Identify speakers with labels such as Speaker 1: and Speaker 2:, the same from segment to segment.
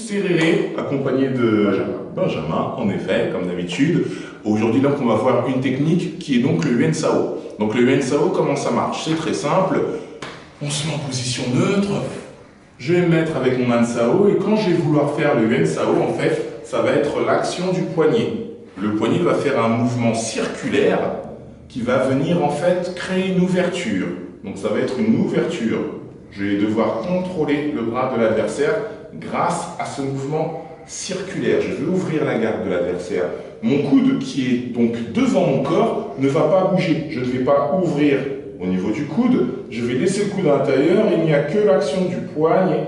Speaker 1: c'est Réré, accompagné de Benjamin, en effet, comme d'habitude. Aujourd'hui, donc, on va voir une technique qui est donc le Yuan Shao. Donc, le Yuan Shao, comment ça marche? C'est très simple. On se met en position neutre. Je vais me mettre avec mon Han Shao, et quand je vais vouloir faire le Yuan Shao, en fait, ça va être l'action du poignet. Le poignet va faire un mouvement circulaire qui va venir, en fait, créer une ouverture. Donc, ça va être une ouverture. Je vais devoir contrôler le bras de l'adversaire grâce à ce mouvement circulaire. Je vais ouvrir la garde de l'adversaire. Mon coude qui est donc devant mon corps ne va pas bouger. Je ne vais pas ouvrir au niveau du coude. Je vais laisser le coude à l'intérieur et il n'y a que l'action du poignet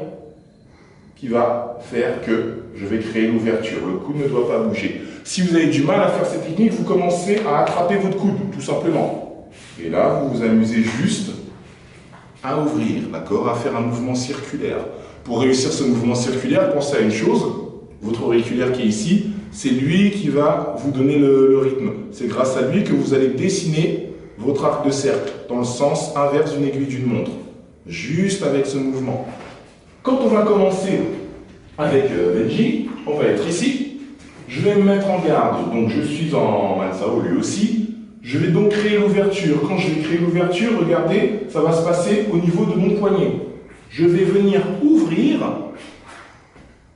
Speaker 1: qui va faire que je vais créer l'ouverture. Le coude ne doit pas bouger. Si vous avez du mal à faire cette technique, vous commencez à attraper votre coude, tout simplement. Et là, vous vous amusez juste à ouvrir, d'accord, à faire un mouvement circulaire. Pour réussir ce mouvement circulaire, pensez à une chose, votre auriculaire qui est ici, c'est lui qui va vous donner le rythme. C'est grâce à lui que vous allez dessiner votre arc de cercle dans le sens inverse d'une aiguille d'une montre. Juste avec ce mouvement. Quand on va commencer avec Benji, on va être ici. Je vais me mettre en garde, donc je suis en Han Shao lui aussi. Je vais donc créer l'ouverture. Quand je vais créer l'ouverture, regardez, ça va se passer au niveau de mon poignet. Je vais venir ouvrir,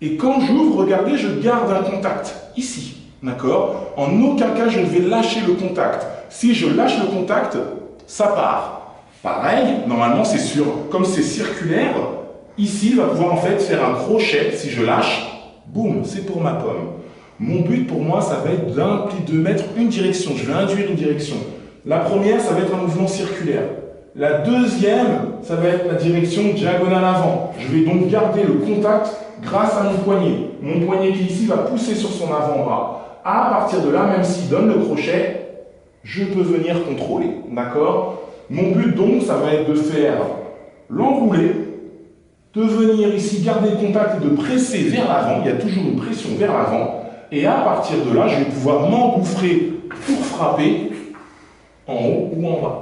Speaker 1: et quand j'ouvre, regardez, je garde un contact, ici, d'accord? En aucun cas, je ne vais lâcher le contact. Si je lâche le contact, ça part. Pareil, normalement, c'est sûr, comme c'est circulaire, ici, il va pouvoir en fait faire un crochet. Si je lâche, boum, c'est pour ma pomme. Mon but pour moi, ça va être de mettre une direction. Je vais induire une direction. La première, ça va être un mouvement circulaire. La deuxième, ça va être la direction diagonale avant. Je vais donc garder le contact grâce à mon poignet. Mon poignet qui ici va pousser sur son avant-bras. À partir de là, même s'il donne le crochet, je peux venir contrôler. D'accord? Mon but donc, ça va être de faire l'enrouler, de venir ici garder le contact et de presser vers l'avant. Il y a toujours une pression vers l'avant. Et à partir de là, je vais pouvoir m'engouffrer pour frapper en haut ou en bas.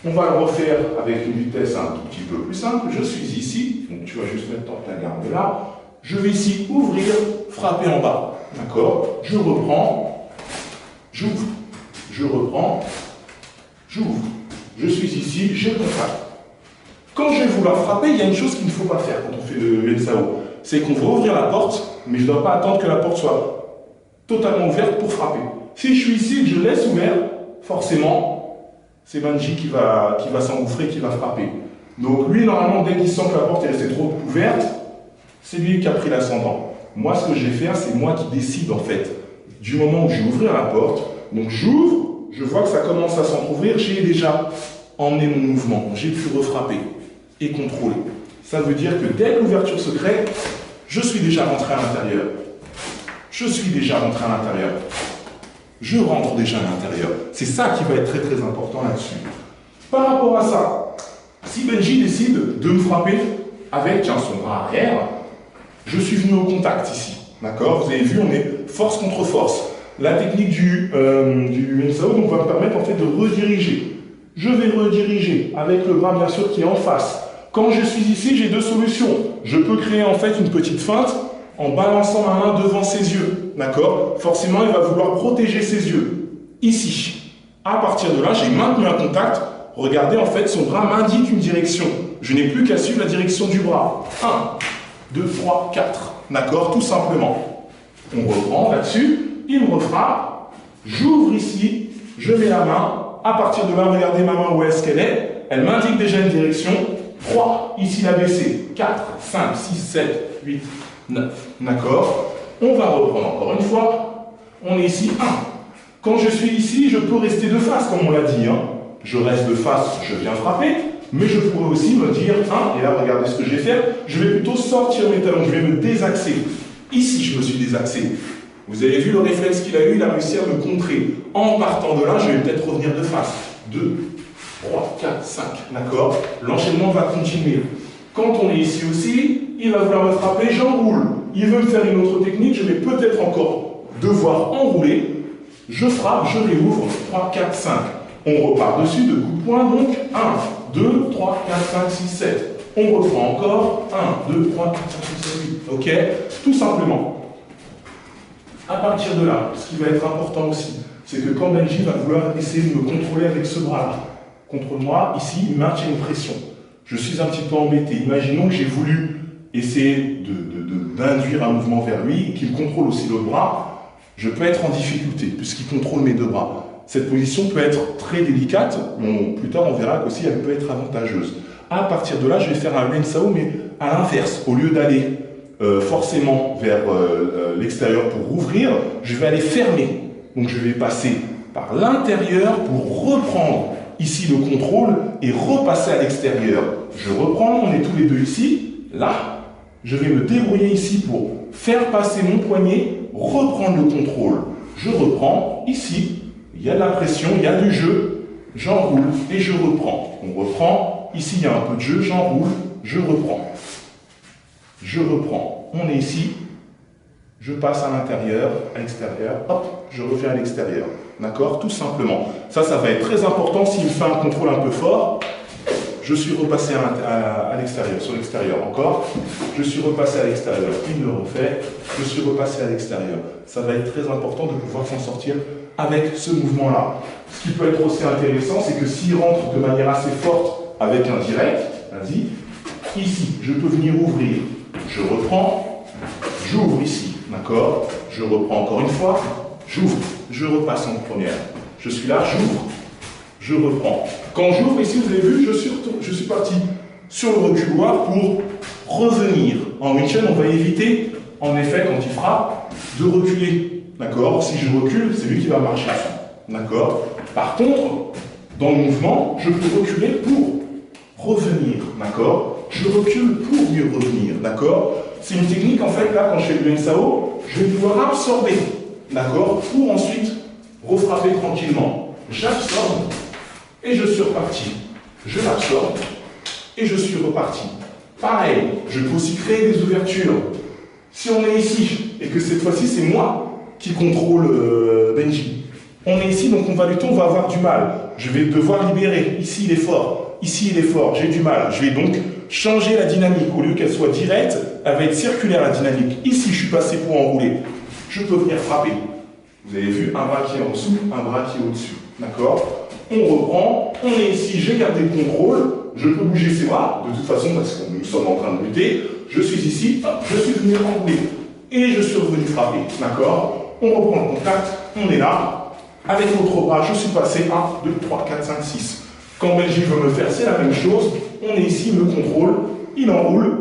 Speaker 1: On va le refaire avec une vitesse un tout petit peu plus simple. Je suis ici, donc tu vas juste mettre ta garde là. Je vais ici ouvrir, frapper en bas. D'accord? Je reprends, j'ouvre, je reprends, j'ouvre. Je suis ici, j'ai le contact. Quand je vais vouloir frapper, il y a une chose qu'il ne faut pas faire quand on fait le Yuan Shao. C'est qu'on va ouvrir la porte, mais je ne dois pas attendre que la porte soit totalement ouverte pour frapper. Si je suis ici et que je laisse ouvert, forcément, c'est Benji qui va s'engouffrer, qui va frapper. Donc lui, normalement, dès qu'il sent que la porte est restée trop ouverte, c'est lui qui a pris l'ascendant. Moi, ce que je vais faire, c'est moi qui décide, en fait, du moment où je vais ouvrir la porte. Donc j'ouvre, je vois que ça commence à s'entrouvrir, j'ai déjà emmené mon mouvement, j'ai pu refrapper et contrôler. Ça veut dire que dès que l'ouverture se crée, je suis déjà rentré à l'intérieur. Je suis déjà rentré à l'intérieur. Je rentre déjà à l'intérieur. C'est ça qui va être très très important là-dessus. Par rapport à ça, si Benji décide de me frapper avec son bras arrière, je suis venu au contact ici. D'accord? Vous avez vu, on est force contre force. La technique du Yuan Shao donc, va me permettre en fait de rediriger. Je vais rediriger avec le bras bien sûr qui est en face. Quand je suis ici, j'ai deux solutions. Je peux créer en fait une petite feinte en balançant ma main devant ses yeux, d'accord? Forcément, il va vouloir protéger ses yeux. Ici. À partir de là, j'ai maintenu un contact. Regardez, en fait, son bras m'indique une direction. Je n'ai plus qu'à suivre la direction du bras. 1, 2, 3, 4. D'accord? Tout simplement. On reprend là-dessus. Il me refrappe. J'ouvre ici. Je mets la main. À partir de là, regardez ma main où est-ce qu'elle est. Elle m'indique déjà une direction. 3. Ici, la baissée. 4, 5, 6, 7, 8, 9. D'accord? On va reprendre encore une fois. On est ici, 1. Quand je suis ici, je peux rester de face, comme on l'a dit. Je reste de face, je viens frapper. Mais je pourrais aussi me dire 1. Et là, regardez ce que je vais faire. Je vais plutôt sortir mes talons. Je vais me désaxer. Ici, je me suis désaxé. Vous avez vu le réflexe qu'il a eu. Il a réussi à me contrer. En partant de là, je vais peut-être revenir de face. 2, 3, 4, 5. D'accord? L'enchaînement va continuer. Quand on est ici aussi, il va vouloir me frapper, j'enroule. Il veut me faire une autre technique, je vais peut-être encore devoir enrouler. Je frappe, je réouvre, 3, 4, 5. On repart dessus de coups de poing, donc 1, 2, 3, 4, 5, 6, 7. On reprend encore. 1, 2, 3, 4, 5, 6, 7, 8. Ok? Tout simplement. À partir de là, ce qui va être important aussi, c'est que quand Benji va vouloir essayer de me contrôler avec ce bras-là, contrôle-moi, ici, il maintient une pression. Je suis un petit peu embêté. Imaginons que j'ai voulu essayer d'induire un mouvement vers lui et qu'il contrôle aussi l'autre bras. Je peux être en difficulté puisqu'il contrôle mes deux bras. Cette position peut être très délicate. Plus tard, on verra qu'aussi elle peut être avantageuse. À partir de là, je vais faire un Yuan Shao, mais à l'inverse. Au lieu d'aller forcément vers l'extérieur pour rouvrir, je vais aller fermer. Donc je vais passer par l'intérieur pour reprendre ici le contrôle et repasser à l'extérieur. Je reprends, on est tous les deux ici. Là, je vais me débrouiller ici pour faire passer mon poignet, reprendre le contrôle. Je reprends ici. Il y a de la pression, il y a du jeu, j'enroule et je reprends. On reprend, ici il y a un peu de jeu, j'enroule, je reprends. Je reprends, on est ici, je passe à l'intérieur, à l'extérieur, hop, je reviens à l'extérieur. D'accord? Tout simplement. Ça va être très important s'il me fait un contrôle un peu fort. Je suis repassé à l'extérieur, sur l'extérieur encore. Je suis repassé à l'extérieur, il le refait. Je suis repassé à l'extérieur. Ça va être très important de pouvoir s'en sortir avec ce mouvement-là. Ce qui peut être aussi intéressant, c'est que s'il rentre de manière assez forte avec un direct, vas-y, ici, je peux venir ouvrir. Je reprends, j'ouvre ici, d'accord? Je reprends encore une fois, j'ouvre, je repasse en première. Je suis là, j'ouvre, je reprends. Quand j'ouvre ici, vous avez vu, je suis parti sur le reculoir pour revenir. En Wing Chun, on va éviter, en effet, quand il frappe, de reculer. D'accord? Si je recule, c'est lui qui va marcher. D'accord? Par contre, dans le mouvement, je peux reculer pour revenir. D'accord? Je recule pour mieux revenir. D'accord? C'est une technique, en fait, là, quand je fais le Yuan Shao, je vais pouvoir absorber. D'accord? Pour ensuite refrapper tranquillement. J'absorbe et je suis reparti. Je l'absorbe et je suis reparti. Pareil, je peux aussi créer des ouvertures. Si on est ici et que cette fois-ci, c'est moi qui contrôle Benji. On est ici, donc on va lutter, on va avoir du mal. Je vais devoir libérer. Ici, il est fort. Ici, il est fort. J'ai du mal. Je vais donc changer la dynamique. Au lieu qu'elle soit directe, elle va être circulaire, la dynamique. Ici, je suis passé pour enrouler. Je peux venir frapper. Vous avez vu, un bras qui est en dessous, un bras qui est au-dessus. D'accord? On reprend. On est ici, j'ai gardé le contrôle. Je peux bouger ses bras, de toute façon, parce que nous sommes en train de lutter. Je suis ici, hop, je suis venu enrouler. Et je suis revenu frapper. D'accord? On reprend le contact, on est là. Avec l'autre bras, je suis passé 1, 2, 3, 4, 5, 6. Quand Benji veut me faire, c'est la même chose. On est ici, il me contrôle, il enroule.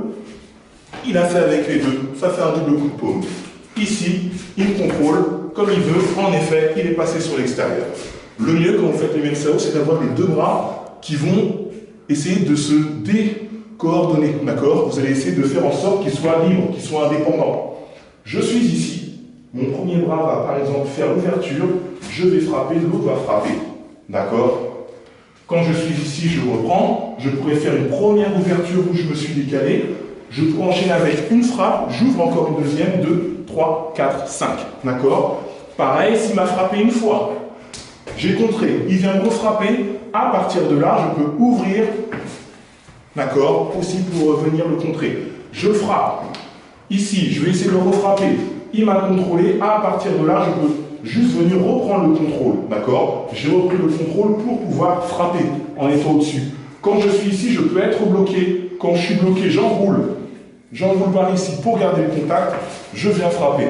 Speaker 1: Il a fait avec les deux, ça fait un double coup de paume. Ici, il me contrôle comme il veut. En effet, il est passé sur l'extérieur. Le mieux quand vous faites le Yuan Shao, c'est d'avoir les deux bras qui vont essayer de se décoordonner. D'accord? Vous allez essayer de faire en sorte qu'ils soient libres, qu'ils soient indépendants. Je suis ici. Mon premier bras va par exemple faire l'ouverture, je vais frapper, l'autre va frapper. D'accord? Quand je suis ici, je reprends, je pourrais faire une première ouverture où je me suis décalé, je peux enchaîner avec une frappe, j'ouvre encore une deuxième, 2, 3, 4, 5. D'accord? Pareil, s'il m'a frappé une fois, j'ai contré, il vient me refrapper, à partir de là, je peux ouvrir, d'accord, aussi pour venir le contrer. Je frappe, ici, je vais essayer de le refrapper. Il m'a contrôlé, à partir de là, je peux juste venir reprendre le contrôle, d'accord? J'ai repris le contrôle pour pouvoir frapper en étant au-dessus. Quand je suis ici, je peux être bloqué. Quand je suis bloqué, j'enroule. J'enroule par ici pour garder le contact, je viens frapper.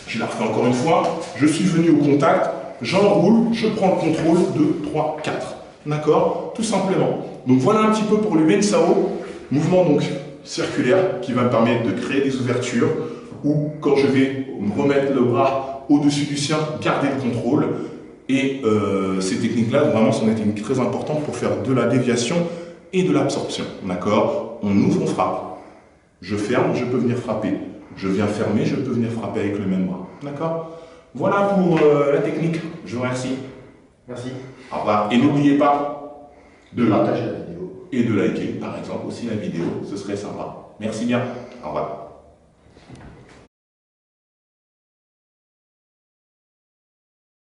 Speaker 1: Je la refais encore une fois, je suis venu au contact, j'enroule, je prends le contrôle, 2, 3, 4. D'accord? Tout simplement. Donc voilà un petit peu pour le Yuan Shao, mouvement donc circulaire qui va me permettre de créer des ouvertures, ou quand je vais me remettre le bras au-dessus du sien, garder le contrôle. Et ces techniques-là, vraiment, sont des techniques très importantes pour faire de la déviation et de l'absorption. D'accord? On ouvre, on frappe. Je ferme, je peux venir frapper. Je viens fermer, je peux venir frapper avec le même bras. D'accord? Voilà pour la technique. Je vous remercie.
Speaker 2: Merci.
Speaker 1: Au revoir. Et n'oubliez pas de
Speaker 2: partager la vidéo.
Speaker 1: Et de liker, par exemple, aussi la vidéo. Ce serait sympa. Merci bien. Au revoir.